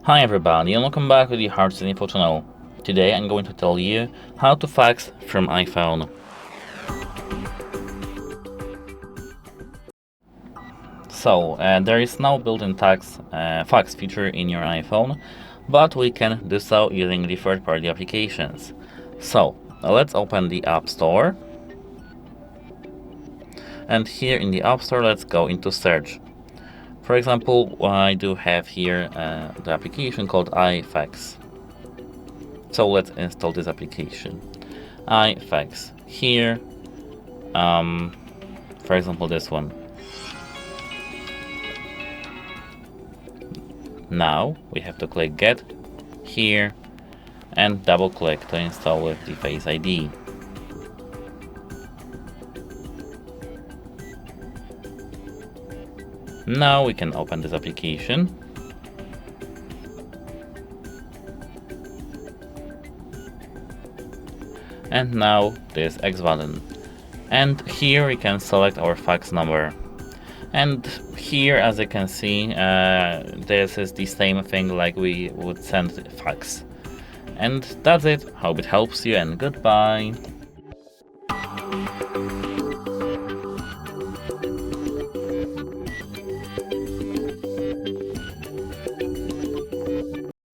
Hi everybody and welcome back to the HardReset.Info channel. Today I'm going to tell you how to fax from iPhone. So there is no built-in fax feature in your iPhone, but we can do so using the third-party applications. So let's open the App Store, and here in the App Store let's go into search. For example, I do have here the application called iFax. So let's install this application. iFax. Here, for example, this one. Now we have to click Get here and double click to install with the Face ID. Now we can open this application. And now this X button. And here we can select our fax number. And here, as you can see, this is the same thing like we would send fax. And that's it. Hope it helps you and goodbye.